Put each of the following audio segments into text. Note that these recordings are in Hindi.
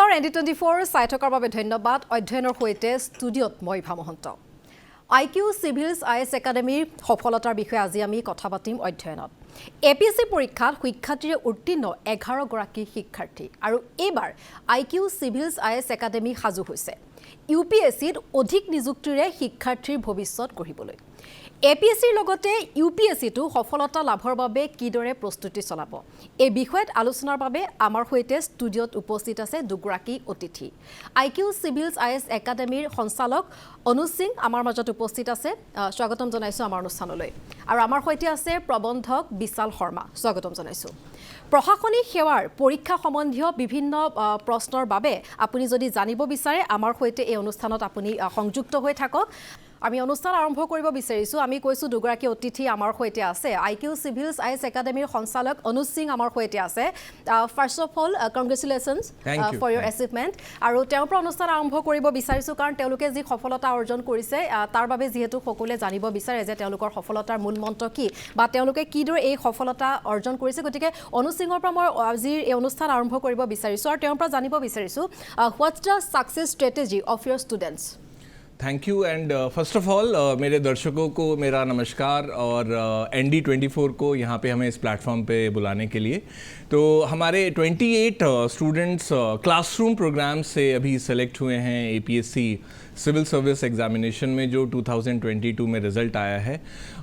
নমস্কাৰ ND24 চাই থকাৰ বাবে ধন্যবাদ অধ্যয়নৰ হৈতে ষ্টুডিঅত মই ভামহন্ত IQ Civils IS একাডেমীৰ সফলতাৰ বিষয়ে আজি আমি কথা পাতিম অধ্যয়নত APSC পৰীক্ষাত শিক্ষাৰ্থীৰে উত্তীৰ্ণ 11 গৰাকী শিক্ষাৰ্থী আৰু এবাৰ IQ Civils IS academy Saju হৈছে UPSCত অধিক নিযুক্তিৰে শিক্ষাৰ্থীৰ ভৱিষ্যত গঢ়িবলৈ APSCৰ লগতে UPSCটো সফলতা লাভৰ বাবে কিদৰে প্ৰস্তুতি চলাব এই বিষয়ত আলোচনাৰ বাবে আমাৰ হৈতে ষ্টুডিঅত উপস্থিত আছে দুগৰাকী অতিথি IQ Civils IS একাডেমীৰ সঞ্চালক অনুজ সিং আমাৰ মাজত উপস্থিত আছে স্বাগতম জনাইছো আমাৰ অনুষ্ঠানলৈ আৰু আমাৰ হৈতে আছে প্ৰবন্ধক বিশাল শৰ্মা স্বাগতম জনাইছো প্ৰশাসনিক সেৱাৰ পৰীক্ষা সম্বন্ধীয় বিভিন্ন প্ৰশ্নৰ বাবে আপুনি যদি জানিব বিচাৰে আমাৰ হৈতে এই অনুষ্ঠানত আপুনি সংযুক্ত হৈ থাকক আমি অনুষ্ঠান আৰম্ভ কৰিব বিচাৰিছো আমি কৈছো দুগৰাকী অতিথি আমাৰ হৈতে আছে IQ Civils IS একাডেমীৰ সঞ্চালক অনুজ সিং আমাৰ হৈতে আছে first of all congratulations for your achievement আৰু তেওঁৰ পৰা অনুষ্ঠান আৰম্ভ কৰিব বিচাৰিছো কাৰণ তেওঁলোকে যি সফলতা অৰ্জন কৰিছে তাৰ বাবে যেহেতু সকলোৱে জানিব বিচাৰে যে তেওঁলোকৰ সফলতাৰ মূল মন্ত্ৰ কি বা তেওঁলোকে কিদৰে এই সফলতা অৰ্জন কৰিছে গতিকে অনুজ সিংৰ পৰা মই আজি এই অনুষ্ঠান আৰম্ভ কৰিব বিচাৰিছো আৰু তেওঁৰ পৰা জানিব বিচাৰিছো what's the success strategy of your students thank you and first of all मेरे दर्शकों को मेरा नमस्कार और ND24 को यहाँ पे हमें इस प्लेटफॉर्म पे बुलाने के लिए तो हमारे 28 स्टूडेंट्स क्लासरूम प्रोग्राम से अभी सेलेक्ट हुए हैं APSC सिविल सर्विस एग्जामिनेशन में जो 2022 में रिज़ल्ट आया है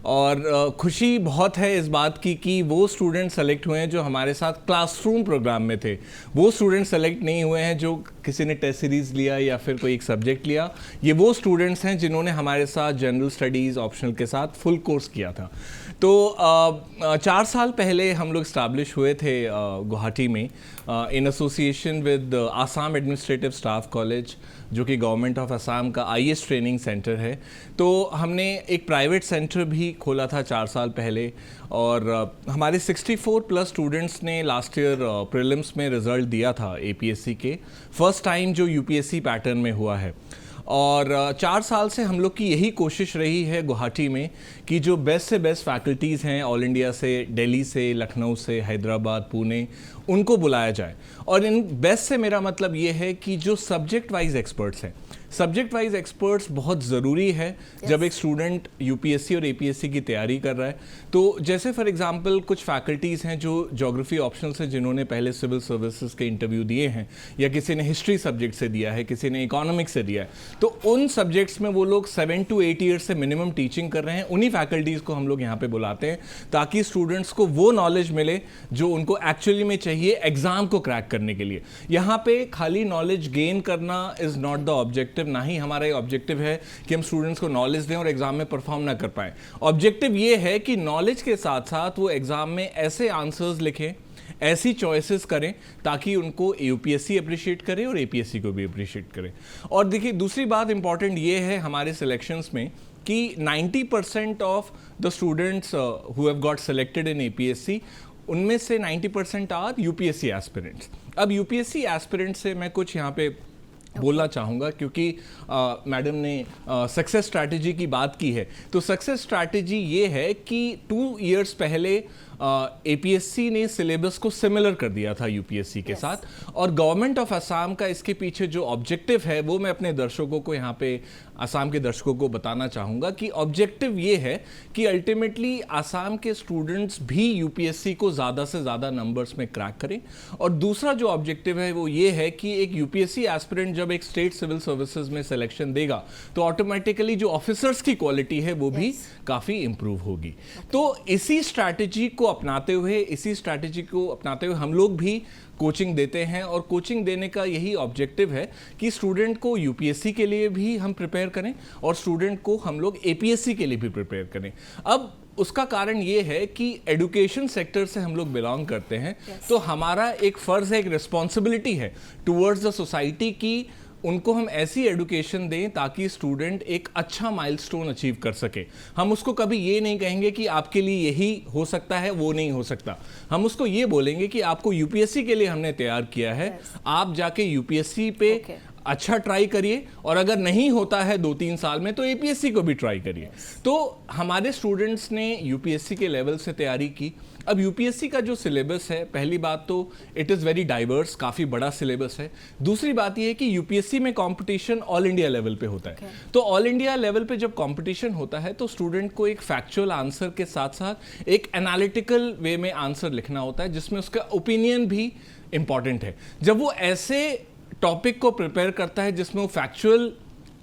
और खुशी बहुत है इस बात की कि वो स्टूडेंट सेलेक्ट हुए हैं जो हमारे साथ क्लासरूम प्रोग्राम में थे वो स्टूडेंट सेलेक्ट नहीं हुए हैं जो किसी ने टेस्ट सीरीज़ लिया या फिर कोई एक सब्जेक्ट लिया ये वो स्टूडेंट्स हैं जिन्होंने हमारे साथ जनरल स्टडीज़ ऑप्शनल के साथ फुल कोर्स किया था तो 4 साल पहले हम लोग इस्टेब्लिश हुए थे गुवाहाटी में in association with Assam administrative staff college जो कि गवर्नमेंट ऑफ असम का IAS ट्रेनिंग सेंटर है तो हमने एक प्राइवेट सेंटर भी खोला था 4 साल पहले और हमारे 64 प्लस स्टूडेंट्स ने लास्ट ईयर प्रीलिम्स में रिज़ल्ट दिया था APSC के फर्स्ट टाइम जो UPSC पैटर्न में हुआ है और 4 साल से हम लोग की यही कोशिश रही है गुवाहाटी में कि जो बेस्ट से बेस्ट फैकल्टीज़ हैं ऑल इंडिया से दिल्ली से लखनऊ से हैदराबाद पुणे उनको बुलाया जाए और इन बेस्ट से मेरा मतलब ये है कि जो सब्जेक्ट वाइज एक्सपर्ट्स हैं सब्जेक्ट वाइज एक्सपर्ट्स बहुत ज़रूरी है जब एक स्टूडेंट UPSC और APSC की तैयारी कर रहा है तो जैसे फॉर एग्जांपल कुछ फैकल्टीज़ हैं जो ज्योग्राफी ऑप्शनल से जिन्होंने पहले सिविल सर्विसेज के इंटरव्यू दिए हैं या किसी ने हिस्ट्री सब्जेक्ट से दिया है किसी ने इकोनॉमिक्स से दिया है तो उन सब्जेक्ट्स में वो लोग 7 to 8 ईयर्स से मिनिमम टीचिंग कर रहे हैं उन्हीं फैकल्टीज़ को हम लोग यहाँ पे बुलाते हैं ताकि स्टूडेंट्स को वो नॉलेज मिले जो उनको एक्चुअली में चाहिए एग्ज़ाम को क्रैक करने के लिए यहाँ पे खाली नॉलेज गेन करना इज़ नॉट द ऑब्जेक्टिव ना ही हमारा ये ऑब्जेक्टिव है कि हम स्टूडेंट्स को नॉलेज दें और एग्जाम में परफॉर्म ना कर पाएं ऑब्जेक्टिव ये है कि नॉलेज के साथ साथ वो एग्जाम में ऐसे आंसर्स लिखें ऐसी चॉइसेस करें ताकि उनको UPSC अप्रिशिएट करे और APSC को भी अप्रिशिएट करे और देखिए दूसरी बात इंपॉर्टेंट ये है हमारे सिलेक्शंस में कि 90% of the students who have got selected in APSC उनमें से 90% आर UPSC एस्पिरेंट्स अब UPSC एस्पिरेंट्स से मैं कुछ यहाँ पे बोलना चाहूँगा क्योंकि मैडम ने सक्सेस स्ट्रैटेजी की बात की है तो सक्सेस स्ट्रैटेजी ये है कि 2 इयर्स पहले APSC ने सिलेबस को सिमिलर कर दिया था UPSC के साथ और गवर्नमेंट ऑफ असम का इसके पीछे जो ऑब्जेक्टिव है वो मैं अपने दर्शकों को यहाँ पे असम के दर्शकों को बताना चाहूँगा कि ऑब्जेक्टिव ये है कि अल्टीमेटली असम के स्टूडेंट्स भी UPSC को ज़्यादा से ज़्यादा नंबर्स में क्रैक करें और दूसरा जो ऑब्जेक्टिव है वो ये है कि एक UPSC एस्पिरेंट जब एक स्टेट सिविल सर्विसेज में सिलेक्शन देगा तो ऑटोमेटिकली जो ऑफिसर्स की क्वालिटी है वो भी काफ़ी इम्प्रूव होगी तो इसी स्ट्रैटेजी को अपनाते हुए हम लोग भी कोचिंग देते हैं और कोचिंग देने का यही ऑब्जेक्टिव है कि स्टूडेंट को UPSC के लिए भी हम प्रिपेयर करें और स्टूडेंट को हम लोग APSC के लिए भी प्रिपेयर करें अब उसका कारण ये है कि एजुकेशन सेक्टर से हम लोग बिलोंग करते हैं तो हमारा एक फ़र्ज़ है एक रिस्पॉन्सिबिलिटी है टुवर्ड्स द सोसाइटी की उनको हम ऐसी एजुकेशन दें ताकि स्टूडेंट एक अच्छा माइलस्टोन अचीव कर सके हम उसको कभी ये नहीं कहेंगे कि आपके लिए यही हो सकता है वो नहीं हो सकता हम उसको ये बोलेंगे कि आपको UPSC के लिए हमने तैयार किया है आप जाके UPSC पे अच्छा ट्राई करिए, और अगर नहीं होता है 2-3 साल में तो एपीएससी को भी ट्राई करिए। तो हमारे स्टूडेंट्स ने यूपीएससी के लेवल से तैयारी की। अब यूपीएससी का जो सिलेबस है, पहली बात तो इट इज़ वेरी डाइवर्स, काफ़ी बड़ा सिलेबस है। दूसरी बात यह है कि यूपीएससी में कंपटीशन ऑल इंडिया लेवल पे होता है। तो ऑल इंडिया लेवल पे जब कंपटीशन होता है तो स्टूडेंट को एक फैक्चुअल आंसर के साथ साथ एक एनालिटिकल वे में आंसर लिखना होता है, जिसमें उसका ओपिनियन भी इंपॉर्टेंट है। जब वो ऐसे टॉपिक को प्रिपेयर करता है जिसमें वो फैक्चुअल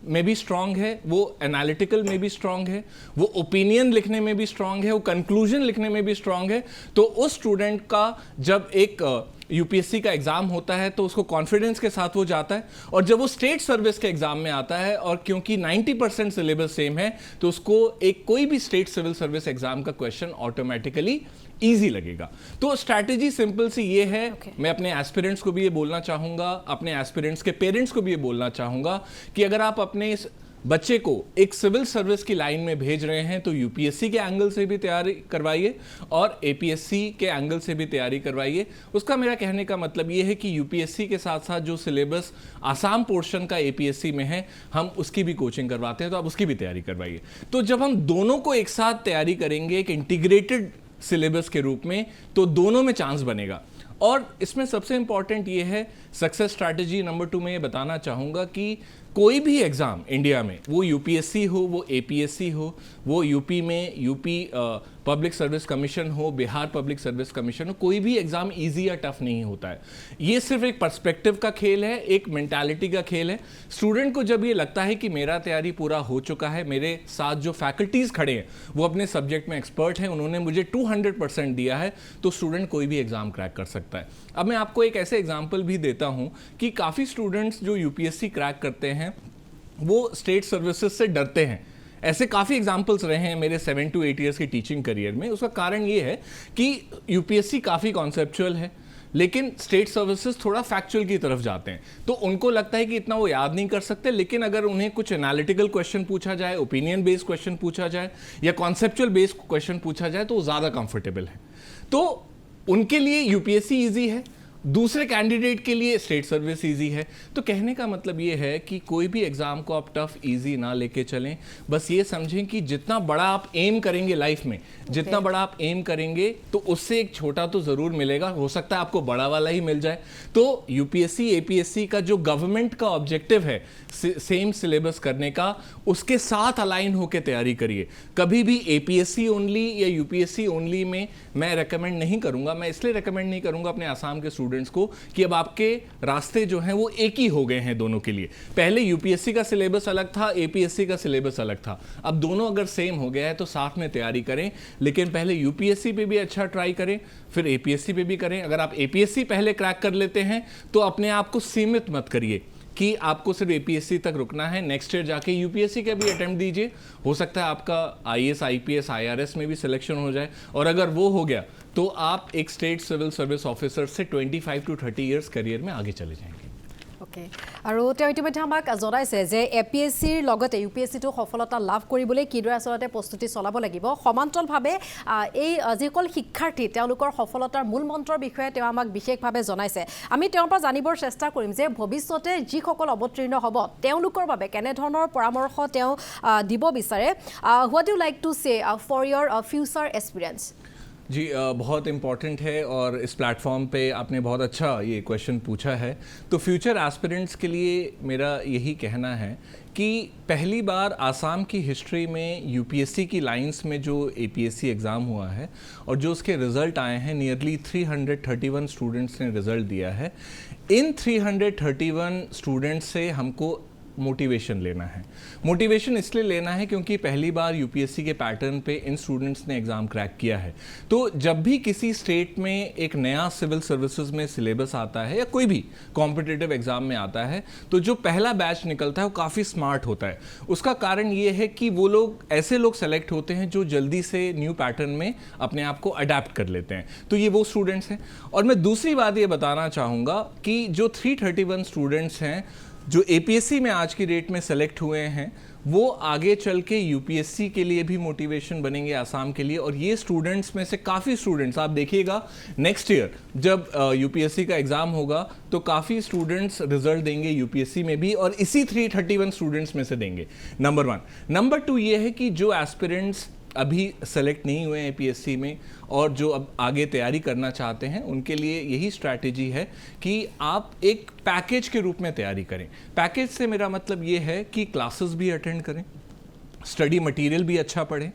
में भी स्ट्रांग है, वो एनालिटिकल में भी स्ट्रांग है, वो ओपिनियन लिखने में भी स्ट्रांग है, वो कंक्लूजन लिखने में भी स्ट्रांग है, तो उस स्टूडेंट का जब एक यूपीएससी का एग्जाम होता है तो उसको कॉन्फिडेंस के साथ वो जाता है। और जब वो स्टेट सर्विस के एग्जाम में आता है, और क्योंकि 90% सिलेबस सेम है, तो उसको एक कोई भी स्टेट सिविल सर्विस एग्जाम का क्वेश्चन ऑटोमेटिकली ईजी लगेगा। तो स्ट्रैटेजी सिंपल सी ये है। मैं अपने एस्पिरेंट्स को भी ये बोलना चाहूँगा, अपने एस्पिरेंट्स के पेरेंट्स को भी ये बोलना चाहूँगा कि अगर आप अपने इस बच्चे को एक सिविल सर्विस की लाइन में भेज रहे हैं तो यूपीएससी के एंगल से भी तैयारी करवाइए और एपीएससी के एंगल से भी तैयारी करवाइए। उसका मेरा कहने का मतलब ये है कि यूपीएससी के साथ साथ जो सिलेबस आसाम पोर्शन का एपीएससी में है, हम उसकी भी कोचिंग करवाते हैं, तो आप उसकी भी तैयारी करवाइए। तो जब हम दोनों को एक साथ तैयारी करेंगे एक इंटीग्रेटेड सिलेबस के रूप में, तो दोनों में चांस बनेगा। और इसमें सबसे इंपॉर्टेंट ये है, सक्सेस स्ट्रैटेजी नंबर 2 में ये बताना चाहूँगा कि कोई भी एग्ज़ाम इंडिया में, वो यूपीएससी हो, वो एपीएससी हो, वो यूपी में यूपी पब्लिक सर्विस कमीशन हो, बिहार पब्लिक सर्विस कमीशन हो, कोई भी एग्ज़ाम इजी या टफ नहीं होता है। ये सिर्फ एक पर्सपेक्टिव का खेल है, एक मेंटालिटी का खेल है। स्टूडेंट को जब ये लगता है कि मेरा तैयारी पूरा हो चुका है, मेरे साथ जो फैकल्टीज़ खड़े हैं वो अपने सब्जेक्ट में एक्सपर्ट हैं, उन्होंने मुझे 200% दिया है, तो स्टूडेंट कोई भी एग्ज़ाम क्रैक कर सकता है। अब मैं आपको एक ऐसे एग्जाम्पल भी देता हूँ कि काफ़ी स्टूडेंट्स जो यूपीएससी क्रैक करते हैं वो स्टेट सर्विसेज से डरते हैं। ऐसे काफ़ी एग्जाम्पल्स रहे हैं मेरे 7 to 8 ईयर्स की टीचिंग करियर में। उसका कारण ये है कि यूपीएससी काफ़ी कॉन्सेप्चुअल है, लेकिन स्टेट सर्विसेज थोड़ा फैक्चुअल की तरफ जाते हैं, तो उनको लगता है कि इतना वो याद नहीं कर सकते। लेकिन अगर उन्हें कुछ एनालिटिकल क्वेश्चन पूछा जाए, ओपिनियन बेस्ड क्वेश्चन पूछा जाए या कॉन्सेप्चुअल बेस्ड क्वेश्चन पूछा जाए, तो वो ज़्यादा कंफर्टेबल है। तो उनके लिए यूपीएससी ईजी है, दूसरे कैंडिडेट के लिए स्टेट सर्विस इजी है। तो कहने का मतलब ये है कि कोई भी एग्ज़ाम को आप टफ इजी ना लेके चलें। बस ये समझें कि जितना बड़ा आप एम करेंगे लाइफ में, जितना बड़ा आप एम करेंगे, तो उससे एक छोटा तो ज़रूर मिलेगा, हो सकता है आपको बड़ा वाला ही मिल जाए। तो यूपीएससी एपीएससी का जो गवर्नमेंट का ऑब्जेक्टिव है सेम सिलेबस करने का, उसके साथ अलाइन होकर तैयारी करिए। कभी भी एपीएससी ओनली या यूपीएससी ओनली में मैं रेकमेंड नहीं करूँगा। मैं इसलिए रेकमेंड नहीं करूँगा अपने आसाम के स्टूडेंट्स को कि अब आपके रास्ते जो हैं वो एक ही हो गए हैं दोनों के लिए। पहले यूपीएससी का सिलेबस अलग था, एपीएससी का सिलेबस अलग था, अब दोनों अगर सेम हो गया है तो साथ में तैयारी करें। लेकिन पहले यूपीएससी पे भी अच्छा ट्राई करें, फिर एपीएससी पे भी करें। अगर आप एपीएससी पहले क्रैक कर लेते हैं तो अपने आप को सीमित मत करिए कि आपको सिर्फ एपीएससी तक रुकना है, नेक्स्ट ईयर जाके यूपीएससी का भी अटेम्प्ट दीजिए। हो सकता है आपका आईएएस, आईपीएस, आईआरएस में भी सिलेक्शन हो जाए, और अगर वो हो गया तो आप एक स्टेट सिविल सर्विस ऑफिसर से 25 to 30 इयर्स करियर में आगे चले जाएंगे। ओके, আৰু তেওঁ ইতিমধ্যে আমাক জনাইছে যে এপিএসচিৰ লগতে ইউপিএসচিটো সফলতা লাভ কৰিবলৈ কিদৰে আচলতে প্ৰস্তুতি চলাব লাগিব। সমান্তৰালভাৱে এই যিসকল শিক্ষাৰ্থী তেওঁলোকৰ সফলতাৰ মূল মন্ত্ৰৰ বিষয়ে তেওঁ আমাক বিশেষভাৱে জনাইছে। আমি তেওঁৰ পৰা জানিবৰ চেষ্টা কৰিম যে ভৱিষ্যতে যিসকল অৱতীৰ্ণ হ'ব তেওঁলোকৰ বাবে কেনেধৰণৰ পৰামৰ্শ তেওঁ দিব বিচাৰে। What you like to say for your future experience? जी, बहुत इम्पॉर्टेंट है और इस प्लेटफॉर्म पे आपने बहुत अच्छा ये क्वेश्चन पूछा है। तो फ्यूचर एस्पिरेंट्स के लिए मेरा यही कहना है कि पहली बार आसाम की हिस्ट्री में यूपीएससी की लाइंस में जो एपीएससी एग्ज़ाम हुआ है और जो उसके रिज़ल्ट आए हैं, नियरली 331 स्टूडेंट्स ने रिज़ल्ट दिया है। इन 331 स्टूडेंट्स से हमको मोटिवेशन लेना है। मोटिवेशन इसलिए लेना है क्योंकि पहली बार यूपीएससी के पैटर्न पे इन स्टूडेंट्स ने एग्ज़ाम क्रैक किया है। तो जब भी किसी स्टेट में एक नया सिविल सर्विसेज में सिलेबस आता है या कोई भी कॉम्पिटिटिव एग्ज़ाम में आता है, तो जो पहला बैच निकलता है वो काफ़ी स्मार्ट होता है। उसका कारण ये है कि वो लोग ऐसे लोग सेलेक्ट होते हैं जो जल्दी से न्यू पैटर्न में अपने आप को अडेप्ट कर लेते हैं। तो ये वो स्टूडेंट्स हैं। और मैं दूसरी बात ये बताना चाहूँगा कि जो 331 स्टूडेंट्स हैं जो एपीएससी में आज की डेट में सेलेक्ट हुए हैं, वो आगे चल के यूपीएससी के लिए भी मोटिवेशन बनेंगे आसाम के लिए। और ये स्टूडेंट्स में से काफ़ी स्टूडेंट्स आप देखिएगा नेक्स्ट ईयर जब यूपीएससी का एग्ज़ाम होगा तो काफ़ी स्टूडेंट्स रिजल्ट देंगे यूपीएससी में भी, और इसी 331 स्टूडेंट्स में से देंगे, नंबर 1। नंबर 2 ये है कि जो एस्पिरेंट्स अभी सेलेक्ट नहीं हुए हैं पीएससी में और जो अब आगे तैयारी करना चाहते हैं उनके लिए यही स्ट्रैटेजी है कि आप एक पैकेज के रूप में तैयारी करें। पैकेज से मेरा मतलब ये है कि क्लासेस भी अटेंड करें, स्टडी मटेरियल भी अच्छा पढ़ें,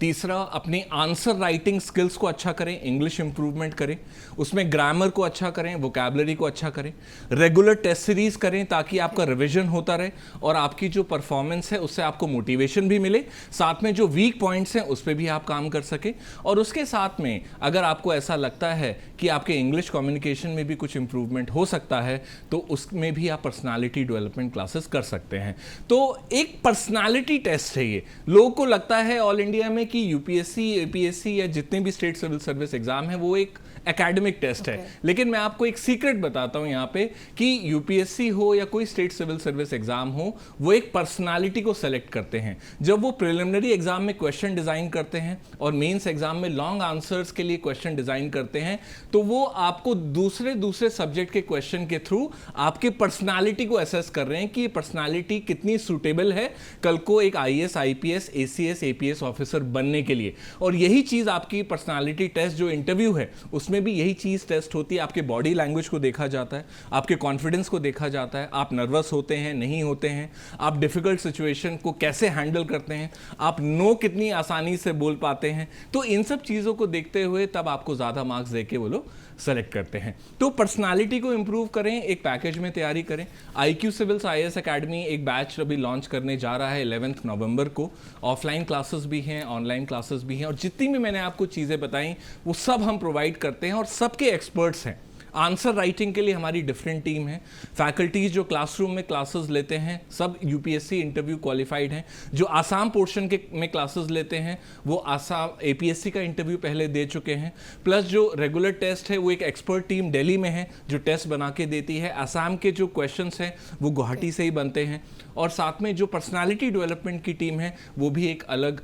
तीसरा अपने आंसर राइटिंग स्किल्स को अच्छा करें, इंग्लिश इंप्रूवमेंट करें, उसमें ग्रामर को अच्छा करें, वोकैबुलरी को अच्छा करें, रेगुलर टेस्ट सीरीज करें ताकि आपका रिवीजन होता रहे और आपकी जो परफॉर्मेंस है उससे आपको मोटिवेशन भी मिले, साथ में जो वीक पॉइंट्स हैं उस पर भी आप काम कर सकें। और उसके साथ में अगर आपको ऐसा लगता है कि आपके इंग्लिश कम्युनिकेशन में भी कुछ इंप्रूवमेंट हो सकता है तो उसमें भी आप पर्सनालिटी डेवलपमेंट क्लासेस कर सकते हैं। तो एक पर्सनालिटी टेस्ट है ये। लोगों को लगता है ऑल इंडिया में कि यूपीएससी, एपीएससी या जितने भी स्टेट सिविल सर्विस एग्जाम है वो एक एकेडमिक टेस्ट है, लेकिन मैं आपको एक सीक्रेट बताता हूं यहाँ पे कि यूपीएससी हो या कोई स्टेट सिविल सर्विस एग्जाम हो, वो एक पर्सनालिटी को सेलेक्ट करते हैं। जब वो प्रिलिमिनरी एग्जाम में क्वेश्चन डिजाइन करते हैं और मेंस एग्जाम में लॉन्ग आंसर्स के लिए क्वेश्चन डिजाइन करते हैं, तो वो आपको दूसरे सब्जेक्ट के क्वेश्चन के थ्रू आपके पर्सनालिटी को असेस कर रहे हैं कि पर्सनालिटी कितनी सुटेबल है कल को एक IAS, IPS, ACS, APS officer बनने के लिए। और यही चीज आपकी पर्सनालिटी टेस्ट जो इंटरव्यू है उसमें भी यही चीज टेस्ट होती है। आपके बॉडी लैंग्वेज को देखा जाता है, आपके कॉन्फिडेंस को देखा जाता है, आप नर्वस होते हैं नहीं होते हैं, आप डिफिकल्ट सिचुएशन को कैसे हैंडल करते हैं, आप नो कितनी आसानी से बोल पाते हैं। तो इन सब चीजों को देखते हुए तब आपको ज्यादा मार्क्स देके वो लोग सेलेक्ट करते हैं। तो पर्सनालिटी को इंप्रूव करें, एक पैकेज में तैयारी करें। आईक्यू सिविल्स आईएएस एकेडमी एक बैच अभी लॉन्च करने जा रहा है 11 नवंबर को। ऑफलाइन क्लासेस भी हैं, ऑनलाइन क्लासेस भी हैं, और जितनी भी मैंने आपको चीज़ें बताई वो सब हम प्रोवाइड करते हैं और सबके एक्सपर्ट्स हैं। आंसर राइटिंग के लिए हमारी डिफरेंट टीम है, फैकल्टीज जो क्लासरूम में क्लासेस लेते हैं सब यूपीएससी इंटरव्यू क्वालिफाइड हैं। जो आसाम पोर्शन के में क्लासेस लेते हैं वो आसाम एपीएससी का इंटरव्यू पहले दे चुके हैं, प्लस जो रेगुलर टेस्ट है वो एक एक्सपर्ट टीम दिल्ली में है जो टेस्ट बना के देती है। आसाम के जो क्वेश्चंस हैं वो गुवाहाटी से ही बनते हैं, और साथ में जो पर्सनालिटी डेवलपमेंट की टीम है वो भी एक अलग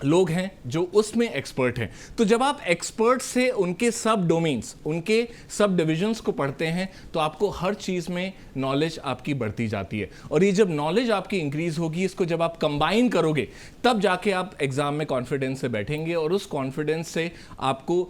लोग हैं जो उसमें एक्सपर्ट हैं। तो जब आप एक्सपर्ट से उनके सब डोमेन्स, उनके सब डिविजन्स को पढ़ते हैं तो आपको हर चीज़ में नॉलेज आपकी बढ़ती जाती है, और ये जब नॉलेज आपकी इंक्रीज होगी, इसको जब आप कंबाइन करोगे तब जाके आप एग्जाम में कॉन्फिडेंस से बैठेंगे, और उस कॉन्फिडेंस से आपको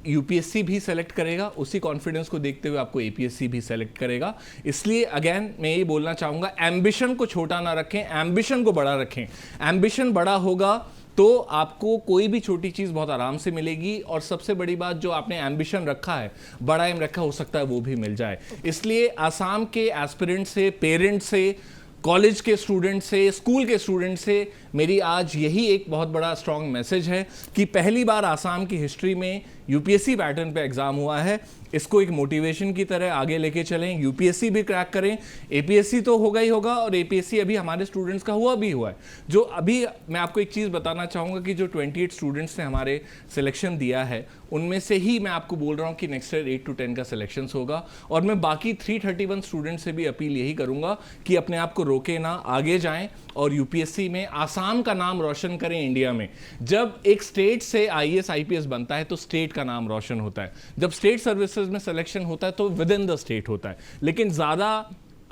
यूपीएससी भी सेलेक्ट करेगा, उसी कॉन्फिडेंस को देखते हुए आपको एपीएससी भी सेलेक्ट करेगा। इसलिए अगेन मैं ये बोलना चाहूँगा, एम्बिशन को छोटा ना रखें, एम्बिशन को बड़ा रखें। एम्बिशन बड़ा होगा तो आपको कोई भी छोटी चीज़ बहुत आराम से मिलेगी, और सबसे बड़ी बात जो आपने एम्बिशन रखा है, बड़ा एम रखा, हो सकता है वो भी मिल जाए। इसलिए आसाम के एस्पिरेंट से, पेरेंट्स से, कॉलेज के स्टूडेंट से, स्कूल के स्टूडेंट से मेरी आज यही एक बहुत बड़ा स्ट्रॉन्ग मैसेज है कि पहली बार आसाम की हिस्ट्री में यूपीएससी पैटर्न पे एग्जाम हुआ है। इसको एक मोटिवेशन की तरह आगे लेके चलें, यूपीएससी भी क्रैक करें, एपीएससी तो होगा ही होगा, और एपीएससी अभी हमारे स्टूडेंट्स का हुआ है। जो अभी मैं आपको एक चीज़ बताना चाहूँगा कि जो 28 स्टूडेंट्स ने हमारे सिलेक्शन दिया है उनमें से ही मैं आपको बोल रहा हूँ कि नेक्स्ट ईयर 8 to 10 का सिलेक्शंस होगा, और मैं बाकी 331 स्टूडेंट्स से भी अपील यही करूँगा कि अपने आप को रोके ना, आगे जाएँ और यूपीएससी में आसाम का नाम रोशन करें इंडिया में। जब एक स्टेट से आईएएस आईपीएस बनता है तो स्टेट का नाम रोशन होता है, जब स्टेट सर्विसेज में सिलेक्शन होता है तो विद इन द स्टेट होता है। लेकिन ज़्यादा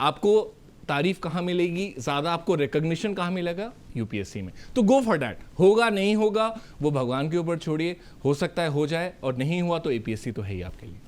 आपको तारीफ कहाँ मिलेगी, ज़्यादा आपको रिकॉग्निशन कहाँ मिलेगा? यूपीएससी में। तो गो फॉर दैट। होगा नहीं होगा वो भगवान के ऊपर छोड़िए, हो सकता है हो जाए, और नहीं हुआ तो एपीएससी तो है ही आपके लिए।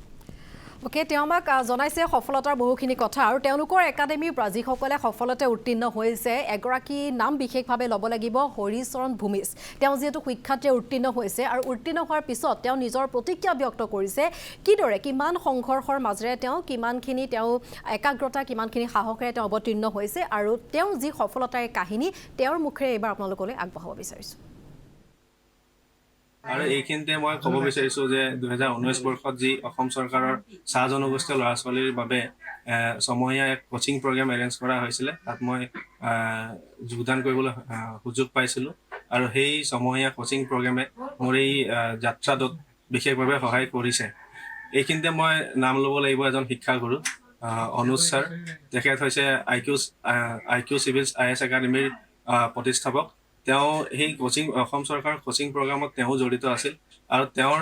ओके, তেওঁ আমাক জনাইছে সফলতাৰ বহুখিনি কথা, আৰু তেওঁলোকৰ একাডেমীৰ পৰা যিসকলে সফলতে উত্তীৰ্ণ হৈছে এগৰাকী নাম বিশেষভাৱে ল'ব লাগিব, হৰিচৰণ ভূমিজ। তেওঁ যিহেতু শিক্ষাৰ্থীয়ে উত্তীৰ্ণ হৈছে আৰু উত্তীৰ্ণ হোৱাৰ পিছত তেওঁ নিজৰ প্ৰতিক্ৰিয়া ব্যক্ত কৰিছে কিদৰে, কিমান সংঘৰ্ষৰ মাজেৰে তেওঁ কিমানখিনি তেওঁ একাগ্ৰতা, কিমানখিনি সাহসেৰে তেওঁ অৱতীৰ্ণ হৈছে, আৰু তেওঁ যি সফলতাৰ কাহিনী তেওঁৰ মুখেৰে এইবাৰ আপোনালোকলৈ আগবঢ়াব বিচাৰিছোঁ। আৰু এইখিনিতে মই ক'ব বিচাৰিছোঁ যে 2019 বৰ্ষত যি অসম চৰকাৰৰ চাহ জনগোষ্ঠীয় ল'ৰা ছোৱালীৰ বাবে ছমহীয়া এক কোচিং প্ৰগ্ৰেম এৰেঞ্জ কৰা হৈছিলে, তাত মই যোগদান কৰিবলৈ সুযোগ পাইছিলোঁ, আৰু সেই ছমহীয়া কোচিং প্ৰগ্ৰেমে মোৰ এই যাত্ৰাটোত বিশেষভাৱে সহায় কৰিছে। এইখিনিতে মই নাম ল'ব লাগিব এজন শিক্ষাগুৰু, অনুজ ছাৰ, তেখেত হৈছে আই কিউ চিভিলছ IS একাডেমীৰ প্ৰতিষ্ঠাপক। তেওঁ সেই অসম চৰকাৰৰ কোচিং প্ৰগ্ৰামত তেওঁ জড়িত আছিল আৰু তেওঁৰ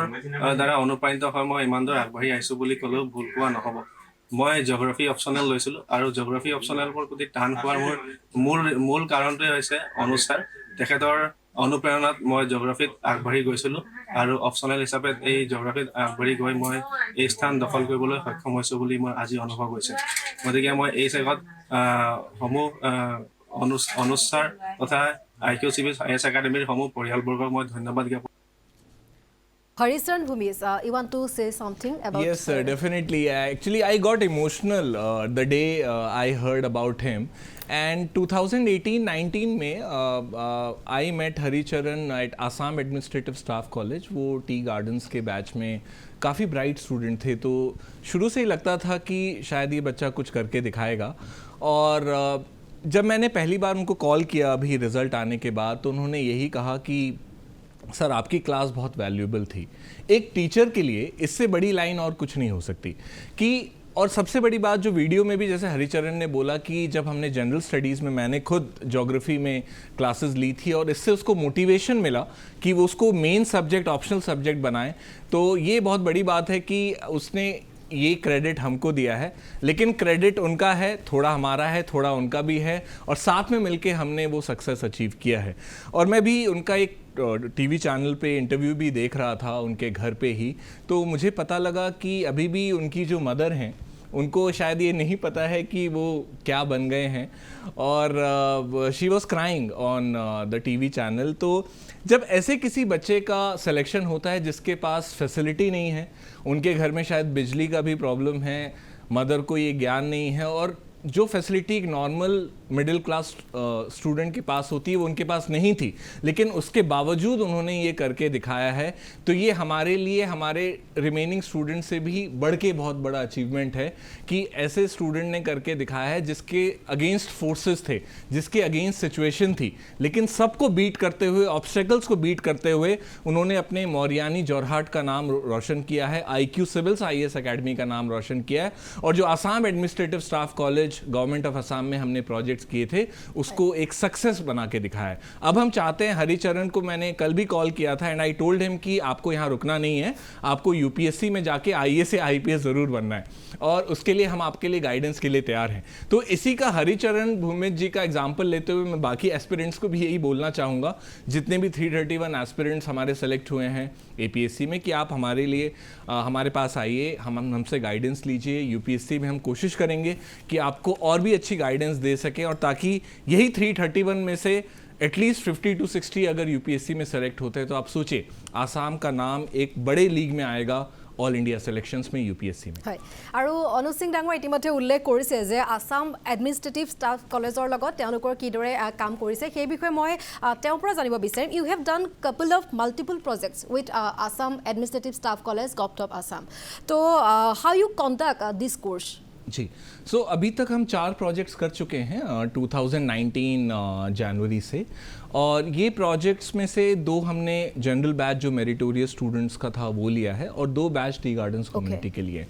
দ্বাৰা অনুপ্ৰাণিত হৈ মই ইমান দূৰ আগবাঢ়ি আহিছোঁ বুলি ক'লেও ভুল কোৱা নহ'ব। মই জিঅ'গ্ৰাফী অপশ্যনেল লৈছিলোঁ আৰু জিঅ'গ্ৰাফী অপশ্যনেলৰ প্ৰতি টান খোৱাৰ মূল কাৰণটোৱে হৈছে অনুজ ছাৰ। তেখেতৰ অনুপ্ৰেৰণাত মই জিঅ'গ্ৰাফীত আগবাঢ়ি গৈছিলোঁ আৰু অপশ্যনেল হিচাপে এই জিঅ'গ্ৰাফীত আগবাঢ়ি গৈ মই এই স্থান দখল কৰিবলৈ সক্ষম হৈছোঁ বুলি মই আজি অনুভৱ হৈছে। গতিকে মই এই চেগত অনুজ ছাৰ তথা IQ চিভিলছ IS একাডেমীৰ সমূহ পৰিয়ালবৰ্গক মই ধন্যবাদ জ্ঞাপন। Haricharan Bhumis, you want to say something about? Yes, definitely. Actually, I got emotional the day I heard about him. And 2018-19 में I met Haricharan at Assam Administrative Staff College. वो टी गार्डन्स के बैच में काफ़ी ब्राइट स्टूडेंट थे, तो शुरू से ही लगता था कि शायद ये बच्चा कुछ करके दिखाएगा। और जब मैंने पहली बार उनको कॉल किया अभी रिज़ल्ट आने के बाद, तो उन्होंने यही कहा कि सर आपकी क्लास बहुत वैल्यूएबल थी। एक टीचर के लिए इससे बड़ी लाइन और कुछ नहीं हो सकती कि, और सबसे बड़ी बात जो वीडियो में भी जैसे हरिचरण ने बोला कि जब हमने जनरल स्टडीज़ में, मैंने खुद ज्योग्राफी में क्लासेस ली थी और इससे उसको मोटिवेशन मिला कि वो उसको मेन सब्जेक्ट ऑप्शनल सब्जेक्ट बनाए, तो ये बहुत बड़ी बात है कि उसने ये क्रेडिट हमको दिया है, लेकिन क्रेडिट उनका है, थोड़ा हमारा है, थोड़ा उनका भी है, और साथ में मिलके हमने वो सक्सेस अचीव किया है। और मैं भी उनका एक टीवी चैनल पे इंटरव्यू भी देख रहा था उनके घर पे ही, तो मुझे पता लगा कि अभी भी उनकी जो मदर हैं उनको शायद ये नहीं पता है कि वो क्या बन गए हैं, और she was crying on the TV channel. तो जब ऐसे किसी बच्चे का सिलेक्शन होता है जिसके पास फैसिलिटी नहीं है, उनके घर में शायद बिजली का भी प्रॉब्लम है, मदर को ये ज्ञान नहीं है, और जो फैसिलिटी एक नॉर्मल मिडिल क्लास स्टूडेंट के पास होती है वो उनके पास नहीं थी, लेकिन उसके बावजूद उन्होंने ये करके दिखाया है, तो ये हमारे लिए, हमारे रिमेनिंग स्टूडेंट से भी बढ़ के बहुत बड़ा अचीवमेंट है कि ऐसे स्टूडेंट ने करके दिखाया है जिसके अगेंस्ट फोर्सेस थे, जिसके अगेंस्ट सिचुएशन थी, लेकिन सबको बीट करते हुए, ऑब्स्टेकल्स को बीट करते हुए उन्होंने अपने मौर्यानी जोरहाट का नाम रोशन किया है, IQ सिविल्स IS एकेडमी का नाम रोशन किया है, और जो Assam administrative staff college government of Assam में हमने प्रोजेक्ट्स किए थे उसको एक सक्सेस बना के दिखाया है। अब हम चाहते हैं, हरिचरण को मैंने कल भी कॉल किया था एंड आई टोल्ड हिम कि आपको यहाँ रुकना नहीं है, आपको UPSC में जाके IAS या IPS ज़रूर बनना है, और उसके लिए हम आपके लिए गाइडेंस के लिए तैयार हैं। तो इसी का हरिचरण भूमिज जी का एग्जाम्पल लेते हुए मैं बाकी एस्पिरेंट्स को भी यही बोलना चाहूँगा, जितने भी 331 एस्पिरेंट्स हमारे सेलेक्ट हुए हैं APSC में, कि आप हमारे लिए हमारे पास आइए, हमसे गाइडेंस लीजिए। UPSC में हम कोशिश करेंगे कि आपको और भी अच्छी गाइडेंस दे सकें, और ताकि यही 331 में से एटलीस्ट 50 to 60 अगर UPSC में सेलेक्ट होते हैं, तो आप सोचिए आसाम का नाम एक बड़े लीग में आएगा ऑल इंडिया सिलेक्शंस में UPSC में। হয় আৰু অনুজ সিং ডাঙৰ ইতিমধ্যে উল্লেখ কৰিছে যে আসাম এডমিনিষ্ট্ৰেটিভ ষ্টাফ কলেজৰ লগত তেওঁলোকৰ কিদৰে কাম কৰিছে, সেই বিষয়ে মই তেওঁৰ পৰা জানিব বিচাৰিম। You have done couple of multiple projects with Assam administrative staff college govt Assam, তো হাউ ইউ কণ্ডাক্ট দিছ কোर्स? जी, सो अभी तक हम 4 प्रोजेक्ट्स कर चुके हैं 2019 जनवरी से, और ये प्रोजेक्ट्स में से 2 हमने जनरल बैच जो मेरिटोरियस स्टूडेंट्स का था वो लिया है, और 2 बैच टी गार्डन्स कम्युनिटी के लिए।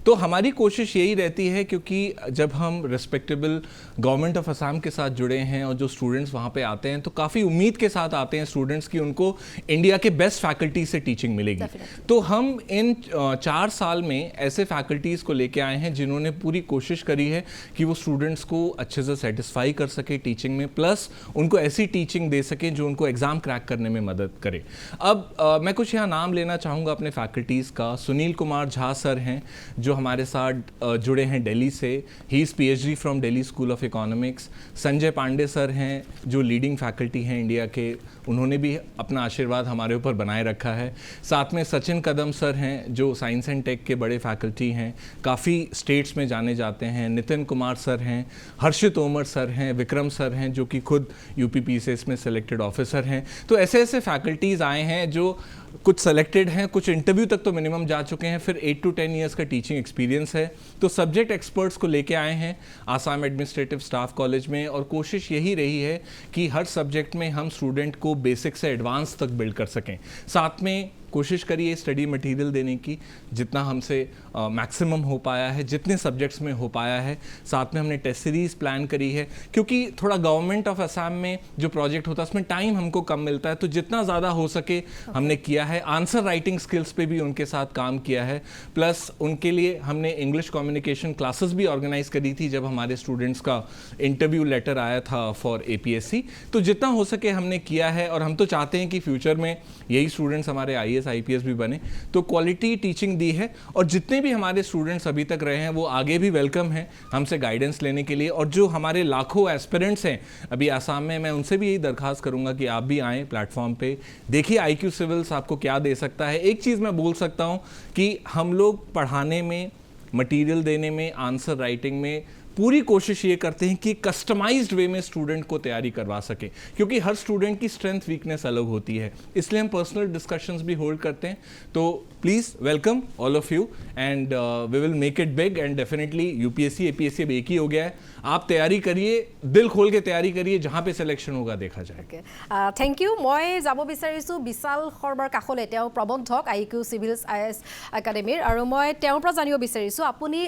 तो हमारी कोशिश यही रहती है, क्योंकि जब हम रिस्पेक्टेबल गवर्नमेंट ऑफ असम के साथ जुड़े हैं और जो स्टूडेंट्स वहाँ पे आते हैं, तो काफ़ी उम्मीद के साथ आते हैं स्टूडेंट्स की उनको इंडिया के बेस्ट फैकल्टी से टीचिंग मिलेगी। तो हम इन 4 साल में ऐसे फैकल्टीज़ को लेके आए हैं जिन्होंने पूरी कोशिश करी है कि वो स्टूडेंट्स को अच्छे से सेटिस्फाई कर सके टीचिंग में, प्लस उनको ऐसी टीचिंग दे सकें जो उनको एग्ज़ाम क्रैक करने में मदद करे। अब मैं कुछ यहाँ नाम लेना चाहूँगा अपने फैकल्टीज़ का। सुनील कुमार झा सर हैं जो हमारे साथ जुड़े हैं दिल्ली से, he is PhD from Delhi school of economics. Sanjay Pandey sir हैं जो लीडिंग फैकल्टी हैं इंडिया के, उन्होंने भी अपना आशीर्वाद हमारे ऊपर बनाए रखा है। साथ में सचिन कदम सर हैं जो साइंस एंड टेक के बड़े फैकल्टी हैं, काफ़ी स्टेट्स में जाने जाते हैं। नितिन कुमार सर हैं, हर्षित तोमर सर हैं, विक्रम सर हैं जो कि खुद UPPCS में सेलेक्टेड ऑफिसर हैं। तो ऐसे ऐसे फैकल्टीज़ आए हैं जो कुछ सेलेक्टेड हैं, कुछ इंटरव्यू तक तो मिनिमम जा चुके हैं, फिर 8 to 10 ईयर्स का टीचिंग एक्सपीरियंस है। तो सब्जेक्ट एक्सपर्ट्स को लेके आए हैं आसाम एडमिनिस्ट्रेटिव स्टाफ कॉलेज में, और कोशिश यही रही है कि हर सब्जेक्ट में हम स्टूडेंट को बेसिक से एडवांस तक बिल्ड कर सकें। साथ में कोशिश करिए स्टडी मटेरियल देने की जितना हमसे मैक्सिमम हो पाया है, जितने सब्जेक्ट्स में हो पाया है। साथ में हमने टेस्ट सीरीज़ प्लान करी है, क्योंकि थोड़ा गवर्नमेंट ऑफ असम में जो प्रोजेक्ट होता है उसमें टाइम हमको कम मिलता है, तो जितना ज़्यादा हो सके हमने किया है। आंसर राइटिंग स्किल्स पे भी उनके साथ काम किया है, प्लस उनके लिए हमने इंग्लिश कम्युनिकेशन क्लासेस भी ऑर्गेनाइज करी थी जब हमारे स्टूडेंट्स का इंटरव्यू लेटर आया था फॉर APSC। तो जितना हो सके हमने किया है, और हम तो चाहते हैं कि फ्यूचर में यही स्टूडेंट्स हमारे IAS IPS भी बने। तो क्वालिटी टीचिंग दी है, और जितने भी हमारे स्टूडेंट्स अभी तक रहे हैं वो आगे भी वेलकम हैं हमसे गाइडेंस लेने के लिए। और जो हमारे लाखों एस्पिरेंट्स हैं अभी आसाम में, मैं उनसे भी यही दरख्वास्त करूंगा कि आप भी आएँ प्लेटफॉर्म पे, देखिए IQ सिविल्स आपको क्या दे सकता है। एक चीज़ मैं बोल सकता हूँ कि हम लोग पढ़ाने में, मटेरियल देने में, आंसर राइटिंग में पूरी कोशिश ये करते हैं कि कस्टमाइज्ड वे में स्टूडेंट को तैयारी करवा सके, क्योंकि हर स्टूडेंट की स्ट्रेंथ वीकनेस अलग होती है, इसलिए हम पर्सनल डिस्कशंस भी होल्ड करते हैं। तो please welcome all of you, and we will make it big, and definitely UPSC APSC अब एक ही हो गया है। आप तैयारी करिए, दिल खोल के तैयारी करिए, जहाँ पे सिलेक्शन होगा देखा जाएगा। Thank you. মই যাব বিচাৰিছোঁ বিশাল শৰ্মাৰ কাষলৈ, তেওঁ প্ৰবন্ধক IQ চিভিলছ IAS একাডেমীৰ, আৰু মই তেওঁৰ পৰা জানিব বিচাৰিছোঁ আপুনি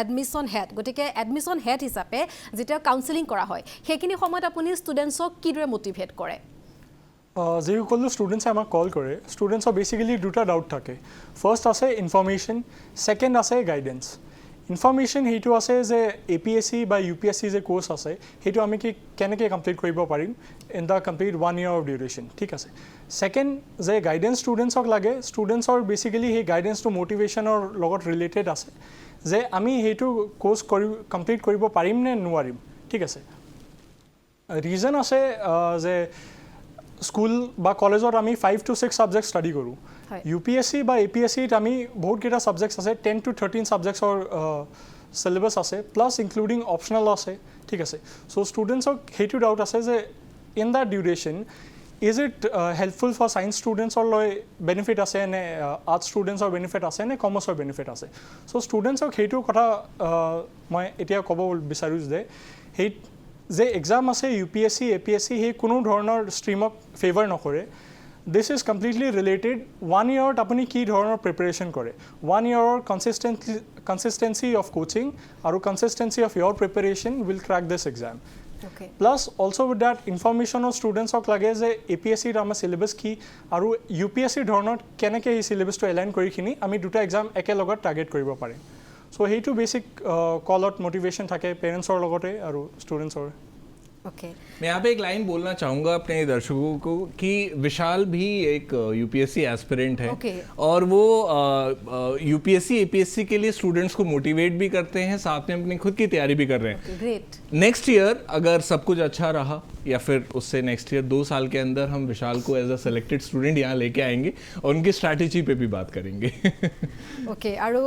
এডমিশ্যন হেড, গতিকে এডমিশ্যন হেড হিচাপে যেতিয়া কাউন্সেলিং কৰা হয় সেইখিনি সময়ত আপুনি ষ্টুডেণ্টছক কিদৰে মটিভেট কৰে? যিসকল ষ্টুডেণ্টছে আমাক কল কৰে, ষ্টুডেণ্টছৰ বেচিকেলি দুটা ডাউট থাকে। ফাৰ্ষ্ট আছে ইনফৰ্মেশ্যন, ছেকেণ্ড আছে গাইডেন্স। ইনফৰ্মেশ্যন সেইটো আছে যে APSC বা UPSC যে কোৰ্চ আছে সেইটো আমি কেনেকৈ কমপ্লিট কৰিব পাৰিম in the complete 1 year of duration, ঠিক আছে। ছেকেণ্ড যে গাইডেন্স ষ্টুডেণ্টছক লাগে, ষ্টুডেণ্টছৰ বেচিকেলি সেই গাইডেন্সটো মটিভেশ্যনৰ লগত ৰিলেটেড আছে যে আমি সেইটো কোৰ্চ কমপ্লিট কৰিব পাৰিম নে নোৱাৰিম, ঠিক আছে। ৰিজন আছে যে স্কুল বা কলেজত আমি 5 to 6 ছাবজেক্ট ষ্টাডি কৰোঁ। UPSC বা APSCত আমি বহুতকেইটা ছাবজেক্টছ আছে, 10 to 13 ছাবজেক্টছৰ চিলেবাছ আছে, প্লাছ ইনক্লুডিং অপশ্যনেল আছে, ঠিক আছে। চ' ষ্টুডেণ্টছক সেইটো ডাউট আছে যে in the duration is it helpful for science ষ্টুডেণ্টছৰ লৈ বেনিফিট আছে নে আৰ্টছ ষ্টুডেণ্টছৰ বেনিফিট আছে নে কমাৰ্চৰ বেনিফিট আছে। চ' ষ্টুডেণ্টছক সেইটো কথা মই এতিয়া ক'ব বিচাৰোঁ যে এক্সাম আছে UPSC APSC সেই কোনো ধৰণৰ ষ্ট্ৰীমক ফেভাৰ নকৰে। দিছ ইজ কমপ্লিটলি ৰিলেটেড 1 yearত আপুনি কি ধৰণৰ প্ৰিপেৰেশ্যন কৰে, 1 yearৰ কনচিষ্টেঞ্চি অফ কোচিং আৰু consistency of your preparation will crack this exam. Plus also' with date ইনফৰ্মেশ্যনৰ ষ্টুডেণ্টছক লাগে যে APSCৰ আমাৰ চিলেবাছ কি আৰু UPSC ধৰণৰ কেনেকৈ এই চিলেবাছটো এলাইন কৰিখিনি আমি দুটা এক্সাম একেলগত টাৰ্গেট কৰিব পাৰিম। চ' সেইটো বেচিক কলত মটিভেশ্যন থাকে পেৰেণ্টছৰ লগতে আৰু ষ্টুডেণ্টছৰ। मैं यहाँ पे एक लाइन बोलना चाहूँगा अपने दर्शकों को कि विशाल भी एक UPSC एस्पिरेंट है, और वो UPSC APSC के लिए स्टूडेंट्स को मोटिवेट भी करते हैं, साथ में अपनी खुद की तैयारी भी कर रहे हैं। ग्रेट। नेक्स्ट ईयर अगर सब कुछ अच्छा रहा, या फिर उससे नेक्स्ट ईयर 2 साल के अंदर हम विशाल को एज अ सेलेक्टेड स्टूडेंट यहाँ लेके आएंगे और उनकी स्ट्रैटेजी पे भी बात करेंगे। ओके, আৰু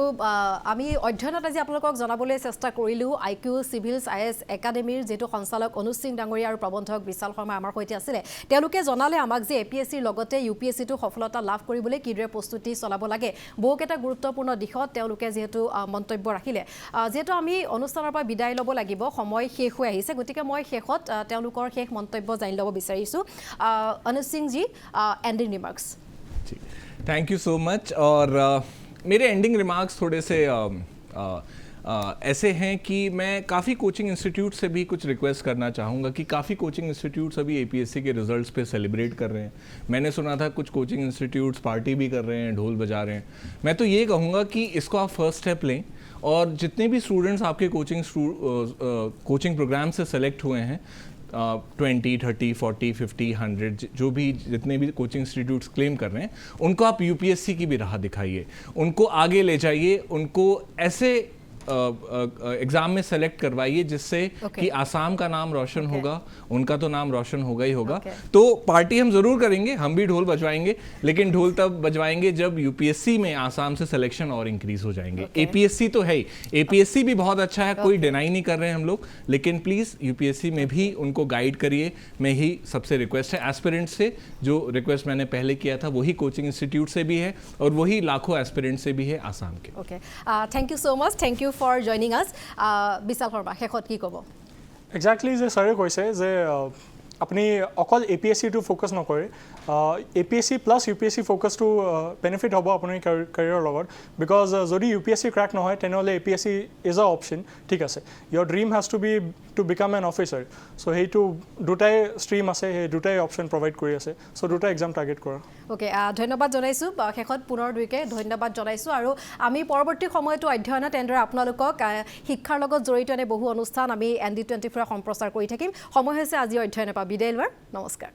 আমি অধ্যয়নত আজি আপোনালোকক জনাবলৈ চেষ্টা কৰিলোঁ IQ চিভিলছ IAS একাডেমীৰ যেটো সঞ্চালক অনুজ সিং ডাঙৰীয়া আৰু প্ৰবন্ধক বিশাল শৰ্মা আমাৰ সৈতে আছিলে। তেওঁলোকে জনালে আমাক যে APSCৰ লগতে UPSCটো সফলতা লাভ কৰিবলৈ কিদৰে প্ৰস্তুতি চলাব লাগে, বহুকেইটা গুৰুত্বপূৰ্ণ দিশত তেওঁলোকে যেহেতু মন্তব্য ৰাখিলে। যেহেতু আমি অনুষ্ঠানৰ পৰা বিদায় ল'ব লাগিব, সময় শেষ হৈ আহিছে, গতিকে মই শেষত তেওঁলোকৰ শেষ মন্তব্য জানি ল'ব বিচাৰিছোঁ। Anuj Singh ji, ending remarks. Thank you so much. और मेरे एंडिंग रिमार्क्स थोड़े से ऐसे हैं कि मैं काफ़ी कोचिंग इंस्टीट्यूट से भी कुछ रिक्वेस्ट करना चाहूँगा कि काफ़ी कोचिंग इंस्टीट्यूट्स अभी APSC के रिजल्ट्स पे सेलिब्रेट कर रहे हैं। मैंने सुना था कुछ कोचिंग इंस्टीट्यूट्स पार्टी भी कर रहे हैं, ढोल बजा रहे हैं। मैं तो ये कहूँगा कि इसको आप फर्स्ट स्टेप लें, और जितने भी स्टूडेंट्स आपके कोचिंग प्रोग्राम से सेलेक्ट हुए हैं, 20, 30, 40, 50, 100 जो भी जितने भी कोचिंग इंस्टीट्यूट्स क्लेम कर रहे हैं, उनको आप UPSC की भी राह दिखाइए, उनको आगे ले जाइए, उनको ऐसे एग्ज़ाम में सेलेक्ट करवाइए जिससे कि आसाम का नाम रोशन होगा, उनका तो नाम रोशन होगा ही होगा। तो पार्टी हम ज़रूर करेंगे, हम भी ढोल बजवाएंगे, लेकिन ढोल तब बजवाएंगे जब UPSC में आसाम से सिलेक्शन और इंक्रीज़ हो जाएंगे। APSC तो है ही, APSC भी बहुत अच्छा है, कोई डिनाई नहीं कर रहे हैं हम लोग, लेकिन प्लीज़ UPSC में भी उनको गाइड करिए। मैं ही सबसे रिक्वेस्ट है एस्पिरेंट से, जो रिक्वेस्ट मैंने पहले किया था वही कोचिंग इंस्टीट्यूट से भी है, और वही लाखों एस्पिरेंट से भी है आसाम के। Okay, thank you so much, thank you for joining us. Vishal Sharma, শেষত কি ক'ব? একজেক্টলি যে ছাৰে কৈছে যে আপুনি অকল APSC ফ'কাছ নকৰে APSC প্লাছ UPSC ফ'কাছটো বেনিফিট হ'ব আপোনাৰ কেৰিয়াৰৰ লগত বিকজ যদি UPSC ক্ৰেক নহয় তেনেহ'লে APSC ইজ আ অপশ্যন ঠিক আছে your dream has to be to become an officer so' সেইটো দুটাই ষ্ট্ৰীম আছে সেই দুটাই অপশ্যন প্ৰভাইড কৰি আছে চ' দুটা এক্সাম টাৰ্গেট কৰা অ'কে ধন্যবাদ জনাইছোঁ শেষত পুনৰ দুইকে ধন্যবাদ জনাইছোঁ আৰু আমি পৰৱৰ্তী সময়তো অধ্যয়নত এনেদৰে আপোনালোকক শিক্ষাৰ লগত জড়িত এনে বহু অনুষ্ঠান আমি ND24 সম্প্ৰচাৰ কৰি থাকিম সময় হৈছে আজি অধ্যয়নৰ পৰা বিদায় লোৱাৰ নমস্কাৰ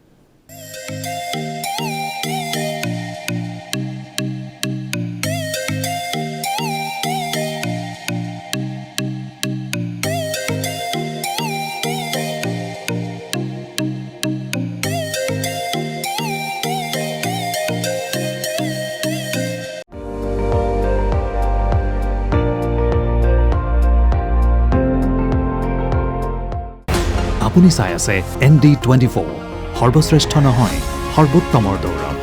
আপুনি চাই আছে ND24 সৰ্বশ্ৰেষ্ঠ নহয় সৰ্বোত্তমৰ দৌৰত